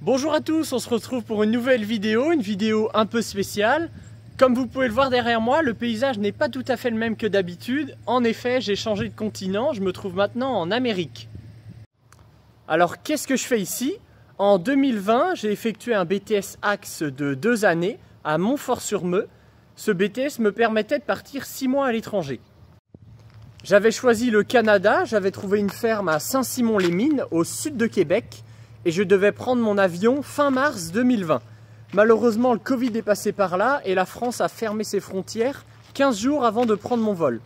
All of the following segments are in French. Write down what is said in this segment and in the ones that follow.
Bonjour à tous, on se retrouve pour une nouvelle vidéo, un peu spéciale. Comme vous pouvez le voir derrière moi, le paysage n'est pas tout à fait le même que d'habitude. En effet, j'ai changé de continent, je me trouve maintenant en Amérique. Alors qu'est-ce que je fais ici? En 2020, j'ai effectué un BTS Axe de 2 années à Montfort-sur-Meux. Ce BTS me permettait de partir 6 mois à l'étranger. J'avais choisi le Canada, j'avais trouvé une ferme à Saint-Simon-les-Mines, au sud de Québec, et je devais prendre mon avion fin mars 2020. Malheureusement, le Covid est passé par là et la France a fermé ses frontières 15 jours avant de prendre mon vol.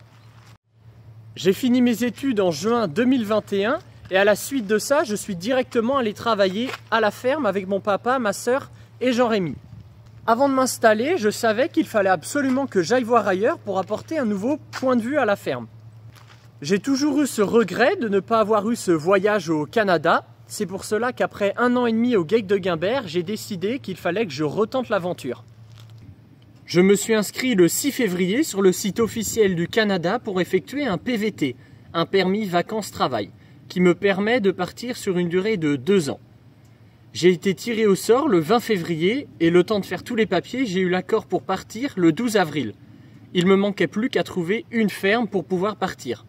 J'ai fini mes études en juin 2021 et à la suite de ça, je suis directement allé travailler à la ferme avec mon papa, ma soeur et Jean-Rémy. Avant de m'installer, je savais qu'il fallait absolument que j'aille voir ailleurs pour apporter un nouveau point de vue à la ferme. J'ai toujours eu ce regret de ne pas avoir eu ce voyage au Canada. C'est pour cela qu'après 1 an et demi au GEC de Guimbert, j'ai décidé qu'il fallait que je retente l'aventure. Je me suis inscrit le 6 février sur le site officiel du Canada pour effectuer un PVT, un permis vacances-travail, qui me permet de partir sur une durée de 2 ans. J'ai été tiré au sort le 20 février et le temps de faire tous les papiers, j'ai eu l'accord pour partir le 12 avril. Il me manquait plus qu'à trouver une ferme pour pouvoir partir.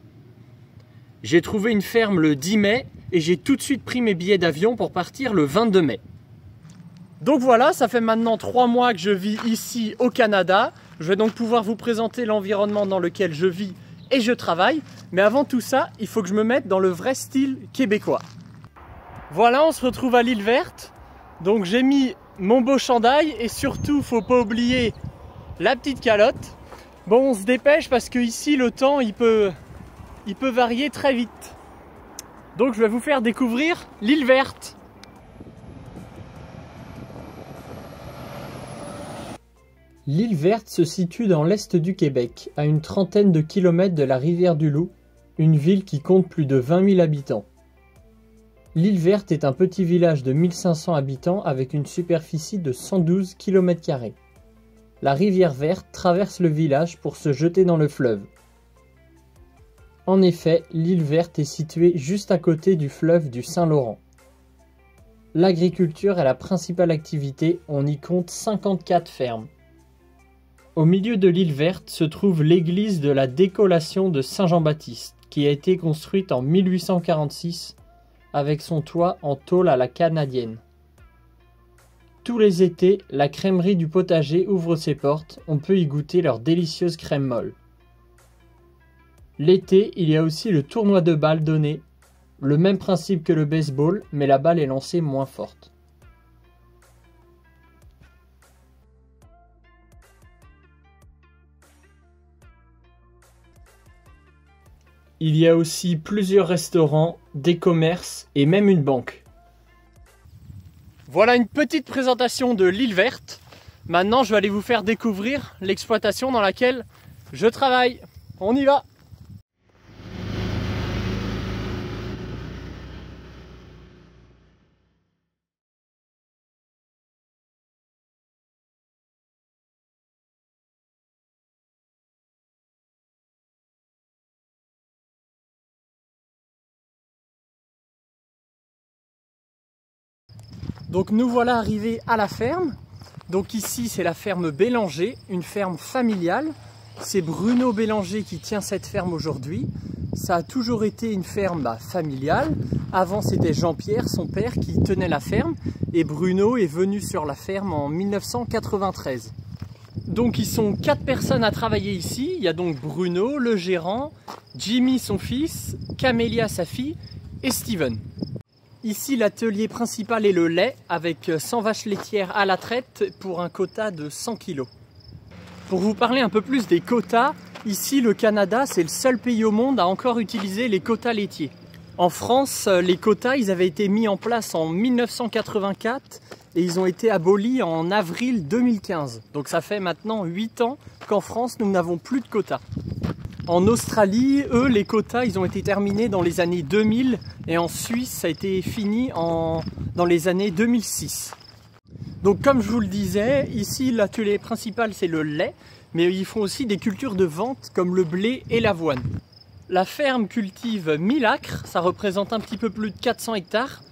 J'ai trouvé une ferme le 10 mai et j'ai tout de suite pris mes billets d'avion pour partir le 22 mai. Donc voilà, ça fait maintenant 3 mois que je vis ici au Canada. Je vais donc pouvoir vous présenter l'environnement dans lequel je vis et je travaille. Mais avant tout ça, il faut que je me mette dans le vrai style québécois. Voilà, on se retrouve à l'île verte. Donc j'ai mis mon beau chandail et surtout, faut pas oublier la petite calotte. Bon, on se dépêche parce que ici le temps il peut varier très vite. Donc je vais vous faire découvrir l'île verte. L'île verte se situe dans l'est du Québec, à une trentaine de kilomètres de la rivière du Loup, une ville qui compte plus de 20 000 habitants. L'île verte est un petit village de 1500 habitants avec une superficie de 112 km². La rivière verte traverse le village pour se jeter dans le fleuve. En effet, l'île verte est située juste à côté du fleuve du Saint-Laurent. L'agriculture est la principale activité, on y compte 54 fermes. Au milieu de l'île verte se trouve l'église de la Décollation de Saint-Jean-Baptiste, qui a été construite en 1846 avec son toit en tôle à la canadienne. Tous les étés, la crèmerie du potager ouvre ses portes, on peut y goûter leur délicieuse crème molle. L'été, il y a aussi le tournoi de balles donné, le même principe que le baseball, mais la balle est lancée moins forte. Il y a aussi plusieurs restaurants, des commerces et même une banque. Voilà une petite présentation de l'île verte. Maintenant, je vais aller vous faire découvrir l'exploitation dans laquelle je travaille. On y va! Donc nous voilà arrivés à la ferme. Donc ici c'est la ferme Bélanger, une ferme familiale. C'est Bruno Bélanger qui tient cette ferme aujourd'hui. Ça a toujours été une ferme familiale. Avant c'était Jean-Pierre, son père, qui tenait la ferme. Et Bruno est venu sur la ferme en 1993. Donc ils sont 4 personnes à travailler ici. Il y a donc Bruno, le gérant, Jimmy son fils, Camélia sa fille et Steven. Ici, l'atelier principal est le lait, avec 100 vaches laitières à la traite pour un quota de 100 kg. Pour vous parler un peu plus des quotas, ici le Canada, c'est le seul pays au monde à encore utiliser les quotas laitiers. En France, les quotas, ils avaient été mis en place en 1984 et ils ont été abolis en avril 2015. Donc ça fait maintenant 8 ans qu'en France, nous n'avons plus de quotas. En Australie, eux, les quotas, ils ont été terminés dans les années 2000 et en Suisse, ça a été fini dans les années 2006. Donc comme je vous le disais, ici l'atelier principal c'est le lait, mais ils font aussi des cultures de vente comme le blé et l'avoine. La ferme cultive 1000 acres, ça représente un petit peu plus de 400 hectares.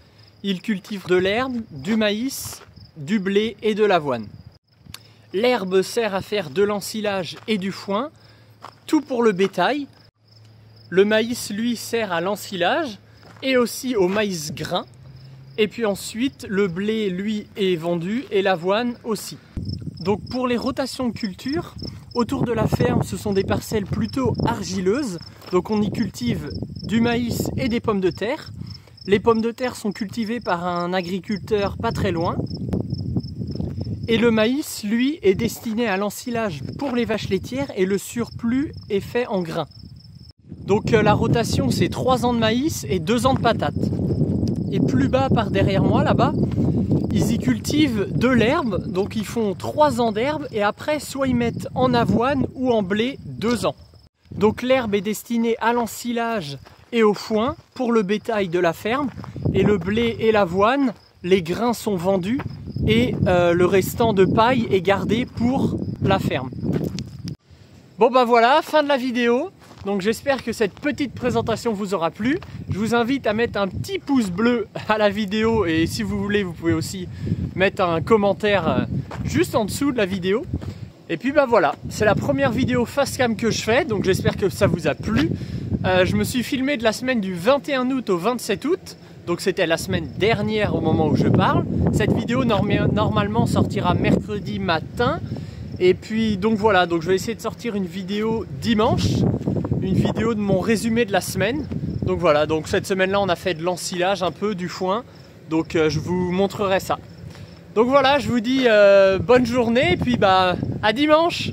Ils cultivent de l'herbe, du maïs, du blé et de l'avoine. L'herbe sert à faire de l'ensilage et du foin, tout pour le bétail. Le maïs, lui, sert à l'ensilage et aussi au maïs grain. Et puis ensuite, le blé, lui, est vendu et l'avoine aussi. Donc pour les rotations de culture, autour de la ferme, ce sont des parcelles plutôt argileuses. Donc on y cultive du maïs et des pommes de terre. Les pommes de terre sont cultivées par un agriculteur pas très loin. Et le maïs, lui, est destiné à l'ensilage pour les vaches laitières et le surplus est fait en grains. Donc la rotation, c'est 3 ans de maïs et 2 ans de patates. Et plus bas, par derrière moi, là-bas, ils y cultivent de l'herbe. Donc ils font 3 ans d'herbe et après, soit ils mettent en avoine ou en blé 2 ans. Donc l'herbe est destinée à l'ensilage et au foin pour le bétail de la ferme. Et le blé et l'avoine, les grains sont vendus et le restant de paille est gardé pour la ferme. Bon bah voilà, fin de la vidéo. Donc j'espère que cette petite présentation vous aura plu. Je vous invite à mettre un petit pouce bleu à la vidéo et si vous voulez, vous pouvez aussi mettre un commentaire juste en dessous de la vidéo. Et puis bah voilà, c'est la première vidéo face cam que je fais, donc j'espère que ça vous a plu. Je me suis filmé de la semaine du 21 août au 27 août, donc c'était la semaine dernière au moment où je parle. Cette vidéo normalement sortira mercredi matin. Et puis donc voilà, donc je vais essayer de sortir une vidéo dimanche, une vidéo de mon résumé de la semaine. Donc voilà, donc cette semaine-là on a fait de l'ensilage un peu, du foin, donc je vous montrerai ça. Donc voilà, je vous dis bonne journée et puis bah à dimanche.